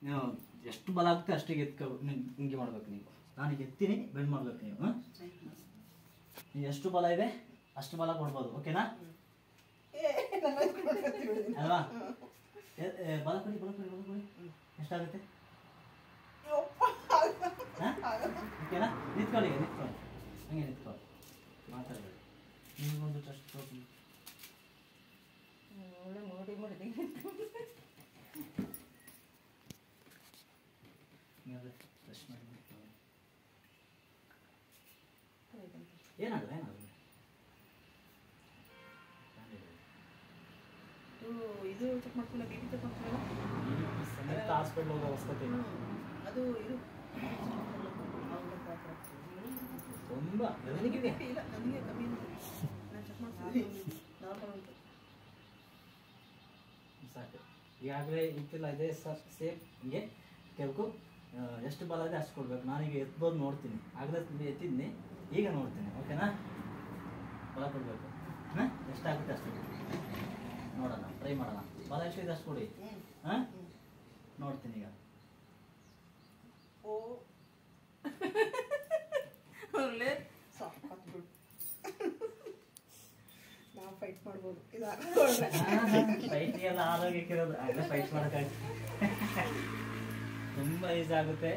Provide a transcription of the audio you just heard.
ನೀವು ಎಷ್ಟು ಬಲ ಆಗುತ್ತೆ ಅಷ್ಟಿಗೆ ಎತ್ಕೊ ಹಿಂಗೆ ಮಾಡ್ಬೇಕು ನೀವು. ನಾನು ಎತ್ತೀನಿ, ಬೆಂಡ್ ಮಾಡ್ಬೇಕು ನೀವು. ನೀವು ಎಷ್ಟು ಬಲ ಇದೆ ಅಷ್ಟು ಬಲ ಕೊಡ್ಬೋದು. ಓಕೆನಾ? ಅಲ್ವಾ? ಬಲ ಕೊಡಿ, ಬಲ ಕೊಡಿ, ಬಲ ಕೊಡಿ. ಎಷ್ಟಾಗುತ್ತೆ? ಓಕೆನಾ? ನಿಂತ್ಕೊಳ್ಳಿ, ನಿಂತ್ಕೊಳ್ಳಿ, ಹಂಗೆ ನಿಂತ್ಕೊಳ್ಳಿ, ಮಾತಾಡಬೇಡಿ. ನಿಮಗೊಂದು ಟ್ರಸ್ಟ್ ಕೊಡ್ತೀನಿ. ಏನಾಗಲ್ಲ, ಏನಾಗಲ್ಲ. ಇದು ಚೆಕ್ ಮಾಡ್ಕೊಳ್ಳ, ಬಿ ಪಿ ಚೆಕ್ ಮಾಡ್ಕೊಳ್ಳ. ಸಮೇತ ಹಾಸ್ಪಿಟ್ಲ್ ಹೋಗೋ ಅವಶ್ಯಕತೆ ಇಲ್ಲ. ಅದು ಇದು ತುಂಬ ನನಗೆ ಬಿ ಪಿ ಇಲ್ಲ, ನನಗೆ ಕಮ್ಮಿ ಇಲ್ಲ. ನಾನು ಚೆಕ್ ಮಾಡ್ತೀನಿ, ನಾರ್ಮಲ್ ಉಂಟು. ಸಾಕು. ಈಗಾಗಲೇ ಇತ್ತಿಲ್ಲ ಇದೆ ಸರ್, ಸೇಮ್ ಹಿಂಗೆ ಕೆಲವು ಎಷ್ಟು ಬಲ ಇದೆ ಅಷ್ಟು ಕೊಡ್ಬೇಕು. ನಾನೀಗ ಎತ್ಬೋದು ನೋಡ್ತೀನಿ, ಆಗಲೇ ಎತ್ತಿದ್ನಿ, ಈಗ ನೋಡ್ತೀನಿ. ಓಕೆನಾ? ಬಲ ಕೊಡಬೇಕು. ಹಾಂ, ಎಷ್ಟಾಗುತ್ತೆ ಅಷ್ಟು ನೋಡೋಣ, ಟ್ರೈ ಮಾಡೋಣ. ಬಲ ಎಷ್ಟಿದೆ ಅಷ್ಟು ಕೊಡಿ. ಹಾಂ, ನೋಡ್ತೀನಿ ಈಗ. ಓ ಒಳ್ಳೆ ಸಾಕಾತ್ ಬಿಡು. ನಾವು ಫೈಟ್ ಮಾಡ್ಬೋದು. ಫೈಟ್ಗೆಲ್ಲ ಆರೋಗ್ಯಕ್ಕಿರೋದು, ಆಗಲೇ ಫೈಟ್ ಮಾಡೋಕ್ಕಾಗುತ್ತೆ. ತುಂಬ ಈಸಿ ಆಗುತ್ತೆ.